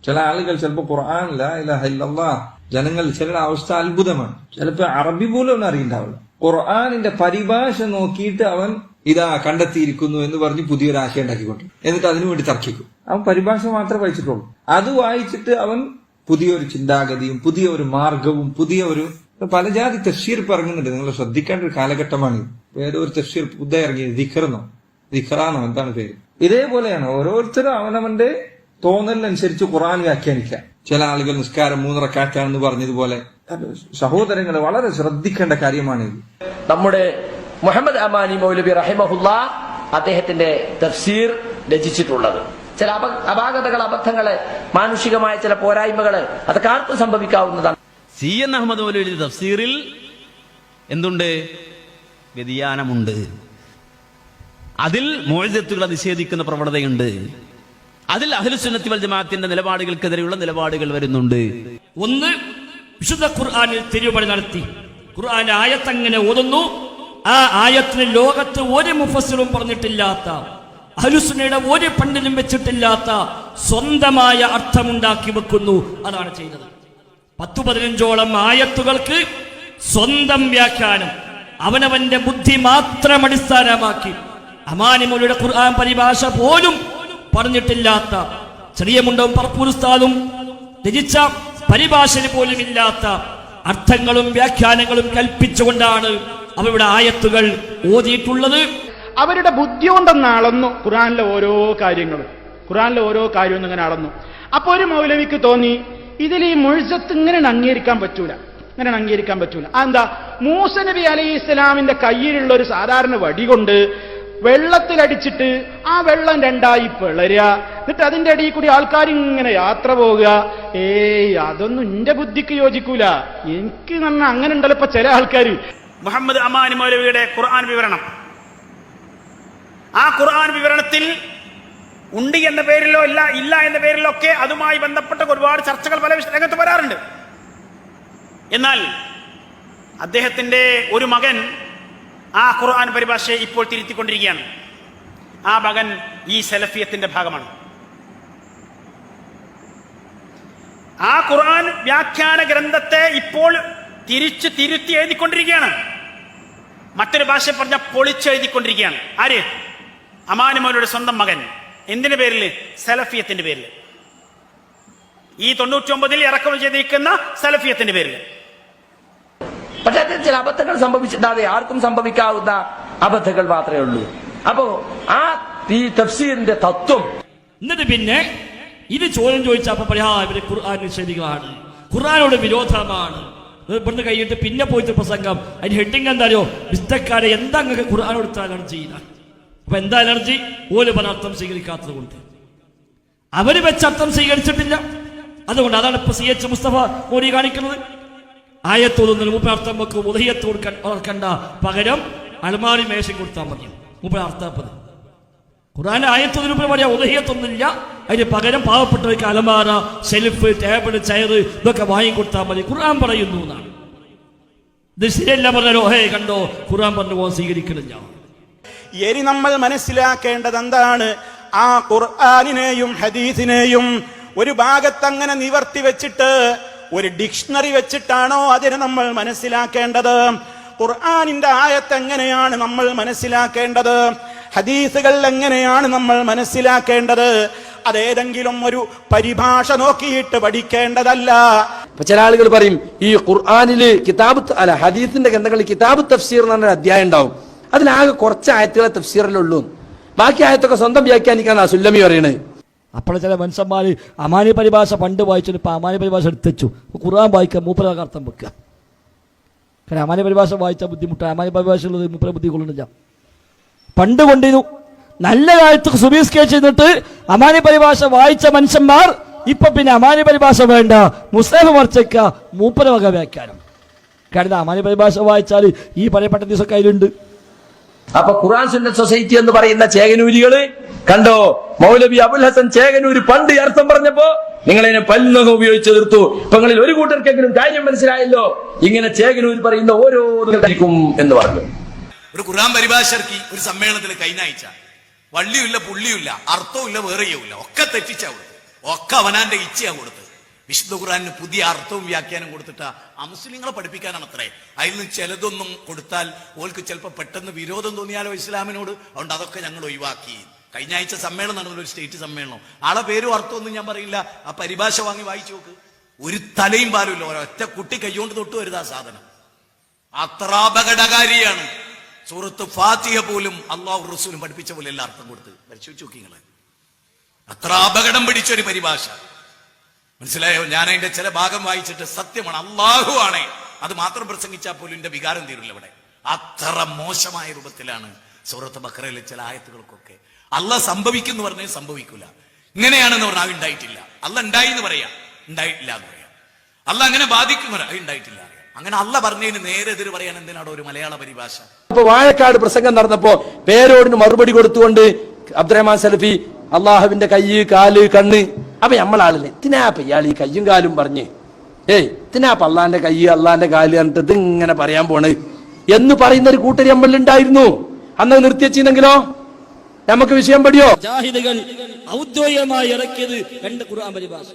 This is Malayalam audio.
ചില ആളുകൾ ചിലപ്പോൾ ഖുർആൻ ലാ ഇലാഹ ഇല്ലല്ലാഹ് ജനങ്ങൾ ചിലരുടെ അവസ്ഥ അത്ഭുതമാണ്. ചിലപ്പോൾ അറബി പോലും ഒന്നും അറിയണ്ടാവില്ല. ഖുർആനിന്റെ പരിഭാഷ നോക്കിയിട്ട് അവൻ ഇതാ കണ്ടെത്തിയിരിക്കുന്നു എന്ന് പറഞ്ഞ് പുതിയൊരു ആശയം ഉണ്ടാക്കിക്കൊണ്ട് എന്നിട്ട് അതിനു വേണ്ടി തർക്കിക്കും. അവൻ പരിഭാഷ മാത്രമേ വായിച്ചിട്ടുള്ളൂ. അത് വായിച്ചിട്ട് അവൻ പുതിയൊരു ചിന്താഗതിയും പുതിയ ഒരു മാർഗവും പുതിയ ഒരു പല ജാതി തഫ്സീർ പറയുന്നുണ്ട്. നിങ്ങൾ ശ്രദ്ധിക്കേണ്ട ഒരു കാലഘട്ടമാണ്. ഏതോ ഒരു തഫ്സീർ പുതിയ ഇറങ്ങിയത് ദിഖറാണോ എന്താണ് പേര്. ഇതേപോലെയാണ് ഓരോരുത്തരും അവനവന്റെ തോന്നലിനനുസരിച്ച് ഖുർആൻ വ്യാഖ്യാനിക്കാം. ചില ആളുകൾ നിസ്കാരം 3 റക്അത്താണെന്ന് പറഞ്ഞതുപോലെ. സഹോദരങ്ങളെ, വളരെ ശ്രദ്ധിക്കേണ്ട കാര്യമാണിത്. നമ്മുടെ മുഹമ്മദ് അമാനി മൗലവി റഹിമഹുല്ലാ അദ്ദേഹത്തിന്റെ തഫ്സീർ രചിച്ചിട്ടുള്ളത് ചില അപാകതകൾ, അബദ്ധങ്ങള്, മാനുഷികമായ ചില പോരായ്മകള് അതൊക്കെ ആർക്കും സംഭവിക്കാവുന്നതാണ്. CN അഹമ്മദ് മൗലവി തഫ്സീറിൽ എന്തുണ്ട്? വ്യതിയാനമുണ്ട്. അതിൽ മുഅ്ജിസത്തുകളെ നിഷേധിക്കുന്ന പ്രവണതയുണ്ട്. അതിൽ അഹ്ലുസുന്നത്തി വൽ ജമാഅത്തിന്റെ നിലപാടുകൾക്കെതിരെയുള്ള നിലപാടുകൾ വരുന്നുണ്ട്. ഒന്ന്, വിശുദ്ധ ഖുർആനിൽ തിരുവഴി നടത്തി ഖുർആൻ ആയത്തങ്ങനെ ഓതുന്നു. ആ ആയത്തിന് ലോകത്ത് ഒരു മുഫസ്സിറും പറഞ്ഞിട്ടില്ലാത്ത, അഹ്ലുസുന്നയുടെ ഒരു പണ്ഡിതനും വെച്ചിട്ടില്ലാത്ത സ്വന്തമായ അർത്ഥമുണ്ടാക്കി വെക്കുന്നു. അതാണ് ചെയ്തത്. 10-15ഓളം ആയത്തുകൾക്ക് സ്വന്തം വ്യാഖ്യാനം അവനവന്റെ ബുദ്ധി മാത്രം അടിസ്ഥാനമാക്കി അമാനിമൂലയുടെ ഖുർആൻ പരിഭാഷ പോലും പറഞ്ഞിട്ടില്ലാത്ത, ചെറിയ മുണ്ടവും പറപ്പൂരുസ്താദും രചിച്ച പരിഭാഷയിൽ പോലും ഇല്ലാത്ത അർത്ഥങ്ങളും വ്യാഖ്യാനങ്ങളും കൽപ്പിച്ചുകൊണ്ടാണ് അവരുടെ ആയത്തുകൾ ഓതിയിട്ടുള്ളത്. അവരുടെ ബുദ്ധി കൊണ്ടൊന്ന് അളന്നു ഖുർആനിലെ ഓരോ കാര്യവും ഇങ്ങനെ അളന്നു. അപ്പൊ ഒരു മൗലവിക്ക് തോന്നി ഇതിൽ ഈ മുഅ്ജിസത്ത് ഇങ്ങനെ അംഗീകരിക്കാൻ പറ്റൂല. എന്താ? മൂസ നബി അലൈഹി ഇസ്ലാമിന്റെ കയ്യിലുള്ള ഒരു സാധാരണ വടി കൊണ്ട് വെള്ളത്തിലടിച്ചിട്ട് ആ വെള്ളം 2ആയി പിളരുക, എന്നിട്ട് അതിന്റെ അടിയിൽ കൂടി ആൾക്കാർ ഇങ്ങനെ യാത്ര പോവുക. അതൊന്നും എന്റെ ബുദ്ധിക്ക് യോജിക്കൂല. എനിക്ക് അങ്ങനെ ഉണ്ടല്ലോ ഇപ്പൊ ചില ആൾക്കാർ. മുഹമ്മദ് അമാനി മൗലവിയുടെ ഖുർആൻ വിവരണം, ആ ഖുർആൻ വിവരണത്തിൽ ഉണ്ട് എന്ന പേരിലോ ഇല്ല എന്ന പേരിലോ ഒക്കെ അതുമായി ബന്ധപ്പെട്ട ഒരുപാട് ചർച്ചകൾ പല രംഗത്ത് വരാറുണ്ട്. എന്നാൽ അദ്ദേഹത്തിന്റെ ഒരു മകൻ ആ ഖുർആൻ പരിഭാഷയെ ഇപ്പോൾ തിരുത്തിക്കൊണ്ടിരിക്കുകയാണ്. ആ മകൻ ഈ സലഫിയത്തിന്റെ ഭാഗമാണ്. ആ ഖുർആൻ വ്യാഖ്യാന ഗ്രന്ഥത്തെ ഇപ്പോൾ തിരുത്തി എഴുതിക്കൊണ്ടിരിക്കുകയാണ്. മറ്റൊരു ഭാഷ പറഞ്ഞ പൊളിച്ചെഴുതിക്കൊണ്ടിരിക്കുകയാണ്. ആര്? അമാനി മൗലവിയുടെ സ്വന്തം മകൻ. എന്തിന്റെ പേരിൽ? സലഫിയത്തിന്റെ പേരിൽ. ഈ 99-ൽ ഇറക്കം ചെയ്തിരിക്കുന്ന സലഫിയത്തിന്റെ പേരിൽ. പക്ഷെ അതിൽ ചില അബദ്ധങ്ങൾ സംഭവിച്ചിട്ടാതെ ആർക്കും സംഭവിക്കാവുന്ന അബദ്ധങ്ങൾ മാത്രമേ ഉള്ളൂ. അപ്പോ ഈ തഫ്സീറിന്റെ തത്വം എന്നിട്ട് പിന്നെ ഇത് ചോദ്യം ചോദിച്ചപ്പോ പറയാ ഇവര് ഖുർആൻ നിഷേധികളാണ്, ഖുർആനോട് വിരോധമാണ്. ഇവിടുന്ന് കഴിഞ്ഞിട്ട് പിന്നെ പോയിട്ട് പ്രസംഗം, അതിന് ഹെഡിങ് എന്തായോ? വിസ്തക്കാരെ എന്താ നിങ്ങൾക്ക് ഖുർആനോട് അലർജി? അപ്പൊ എന്താ അലർജി? ഓല് പല അർത്ഥം സ്വീകരിക്കാത്തത് കൊണ്ട്. അവര് വെച്ച അർത്ഥം സ്വീകരിച്ചിട്ടില്ല. അതുകൊണ്ട് അതാണ് ഇപ്പൊ CH മുസ്തഫ മോദി കാണിക്കുന്നത്. ആയത്തോതൊന്നിന് മൂപ്പർ അർത്ഥം വെക്കും, ഉദയത്ത് കൊടുക്കണ്ട, പകരം അലമാരി മേശം കൊടുത്താൽ മതി. മൂപ്പർ അർത്ഥപ്പത് ഖുർആന്റെ ആയത്തൊന്നിന് പറയാം ഉദയത്തൊന്നുമില്ല, അതിന് പകരം പാവപ്പെട്ടവർക്ക് അലമാര, ഷെൽഫ്, ടേബിൾ, ചെയർ ഇതൊക്കെ വാങ്ങിക്കൊടുത്താൽ മതി. ഖുർആൻ പറയുന്നു എന്നാണ്. ഇത് ശരിയല്ല പറഞ്ഞാലോ കണ്ടോ ഖുർആൻ പറഞ്ഞു പോകാൻ സ്വീകരിക്കണില്ല. ഇനി നമ്മൾ മനസ്സിലാക്കേണ്ടത് എന്താണ്? ആ ഖുർആനിനെയും ഹദീസിനെയും ഒരു ഭാഗത്ത് അങ്ങനെ നിവർത്തി വെച്ചിട്ട് ഒരു ഡിക്ഷണറി വെച്ചിട്ടാണോ അതിനെ നമ്മൾ മനസ്സിലാക്കേണ്ടത്? ഖുർആനിന്റെ ആയത്ത് എങ്ങനെയാണ് നമ്മൾ മനസ്സിലാക്കേണ്ടത്? ഹദീസുകൾ എങ്ങനെയാണ് നമ്മൾ മനസ്സിലാക്കേണ്ടത്? അതേതെങ്കിലും ഒരു പരിഭാഷ നോക്കിയിട്ട് പഠിക്കേണ്ടതല്ല. ചില ആളുകൾ പറയും ഈ ഖുർആനില് ഹദീസിന്റെ ഗ്രന്ഥങ്ങളിൽ കിതാബ് തഫ്സീർ എന്ന് പറഞ്ഞ അധ്യായം ഉണ്ടാവും, അതിലാകെ കുറച്ച് ആയത്തുകളെ തഫ്സീറിലുള്ളൂ, ബാക്കി ആയത്തൊക്കെ സ്വന്തം വ്യാഖ്യാനിക്കാനാ സുല്ലമി പറയണത്. അപ്പോൾ ചില മനുഷ്യന്മാര് അമാനി പരിഭാഷ പണ്ട് വായിച്ചിട്ട് ഇപ്പൊ അമാനി പരിഭാഷ എടുത്തു ഖുർആൻ വായിക്കുക, മൂപ്പരൊക്കെ അർത്ഥം വെക്കുക. കാരണം അമാനി പരിഭാഷ വായിച്ചാൽ ബുദ്ധിമുട്ടാണ്. അമാനി പരിഭാഷ ഉള്ളത് മൂപ്പരെ ബുദ്ധി കൊള്ളുന്നില്ല. പണ്ട് കൊണ്ടിരുന്നു നല്ല കാലത്ത് സുബീസ്കേറ്റ് ചെയ്തിട്ട് അമാനി പരിഭാഷ വായിച്ച മനുഷ്യന്മാർ ഇപ്പൊ പിന്നെ അമാനി പരിഭാഷ വേണ്ട, മുസ്ലിം മർച്ചക്ക മൂപ്പര വക വ്യാഖ്യാനം. കാരണം അമാനി പരിഭാഷ വായിച്ചാൽ ഈ പറയപ്പെട്ട ദിവസമൊക്കെ അതിലുണ്ട്. അപ്പൊ ഖുർആൻ സുന്നത്ത് സൊസൈറ്റി എന്ന് പറയുന്ന ചേകനൂരികള് കണ്ടോ, മൗലവി അബുൽ ഹസൻ ചേകനൂര് പണ്ട് അർത്ഥം പറഞ്ഞപ്പോ നിങ്ങളതിനെ പല്ലൊക്കെ ഉപയോഗിച്ച് എതിർത്തു. ഇപ്പൊ നിങ്ങളിൽ ഒരു കൂട്ടർക്കെങ്കിലും കാര്യം മനസ്സിലായല്ലോ. ഇങ്ങനെ ചേകനൂര് പറയുന്ന ഓരോന്നും എന്ന് പറഞ്ഞു. ഒരു ഖുർആൻ പരിഭാഷർക്ക് ഒരു സമ്മേളനത്തിൽ കഴിഞ്ഞ ആഴ്ച വള്ളിയുമില്ല പുള്ളിയുമില്ല അർത്ഥവുമില്ല വേറെയുമില്ല ഒക്കെ തെറ്റിച്ചാവും. ഒക്കെ അവനാന്റെ ഇച്ഛയാ കൊടുത്ത്. വിശുദ്ധ ഖുർആനിന് പുതിയ അർത്ഥവും വ്യാഖ്യാനം കൊടുത്തിട്ടാ ആ മുസ്ലിങ്ങളെ പഠിപ്പിക്കാനാണ് അത്രേ. അതിൽ നിന്ന് ചിലതൊന്നും കൊടുത്താൽ ഓൾക്ക് ചിലപ്പോൾ പെട്ടെന്ന് വിരോധം തോന്നിയാലോ ഇസ്ലാമിനോട്, അതുകൊണ്ട് അതൊക്കെ ഞങ്ങൾ ഒഴിവാക്കി. കഴിഞ്ഞ ആഴ്ച സമ്മേളനം നടന്ന ഒരു സ്റ്റേറ്റ് സമ്മേളനം, ആളെ പേരും അർത്ഥമൊന്നും ഞാൻ പറയില്ല, ആ പരിഭാഷ വാങ്ങി വായിച്ചു നോക്ക്. ഒരു തലയും പാലുമില്ല, ഒരൊറ്റ കുട്ടി കൈകൊണ്ട് തൊട്ട് വരുന്ന ആ സാധനം. അത്ര അപകടകാരിയാണ്. സൂറത്ത് ഫാത്തിഹ പോലും അള്ളാഹു റസൂലും പഠിപ്പിച്ച പോലെ എല്ലാ അർത്ഥം കൊടുത്ത് പരിശോധിച്ച് നോക്കി നിങ്ങള്. അത്ര അപകടം പിടിച്ചൊരു പരിഭാഷ, മനസ്സിലായോ? ഞാൻ അതിന്റെ ചില ഭാഗം വായിച്ചിട്ട് സത്യമാണ്, അള്ളാഹു ആണേ അത് മാത്രം പ്രസംഗിച്ചാൽ പോലും എന്റെ വികാരം തീരില്ല ഇവിടെ. അത്ര മോശമായ രൂപത്തിലാണ് സൂറത്ത് ബഖറയിലെ ചില ആയത്തുകൾക്കൊക്കെ. അള്ളാഹ് സംഭവിക്കുന്നു പറഞ്ഞാൽ സംഭവിക്കൂല, ഇങ്ങനെയാണെന്ന് പറഞ്ഞാൽ ഉണ്ടായിട്ടില്ല. അള്ളാഹ് ഉണ്ടായി എന്ന് പറയാം, ഉണ്ടായിട്ടില്ല എന്ന് പറയാം. അള്ളാഹ് അങ്ങനെ ബാധിക്കും പറയാം, ഉണ്ടായിട്ടില്ല. അങ്ങനെ അള്ളാഹ് പറഞ്ഞതിന് നേരെ എതിര് പറയാൻ എന്തിനാണോ ഒരു മലയാള പരിഭാഷ? അപ്പൊ വാഴക്കാട് പ്രസംഗം നടന്നപ്പോ പേരോടിന് മറുപടി കൊടുത്തുകൊണ്ട് അബ്ദുറഹ്മാൻ സലഫി അള്ളാഹുവിന്റെ കയ്യ്, കാല്, കണ്ണ്. അപ്പൊ നമ്മളാളില്ലേ തിനാപ്പ ഇയാൾ ഈ കയ്യും കാലും പറഞ്ഞ് തിനാപ്പ അള്ളാന്റെ കയ്യ്, അള്ളാന്റെ കാല് കണ്ടിട്ട് ഇത് ഇങ്ങനെ പറയാൻ പോണ് എന്ന് പറയുന്ന ഒരു കൂട്ടരി നമ്മളിലുണ്ടായിരുന്നു. അന്ന് നിർത്തിവെച്ചിരുന്നെങ്കിലോ നമുക്ക് വിഷയം പഠിയോ? ജാഹിദുകൾ ഔദ്യോഗികമായി ഇറക്കിയത് രണ്ട് ഖുർആൻ പരിഭാഷ.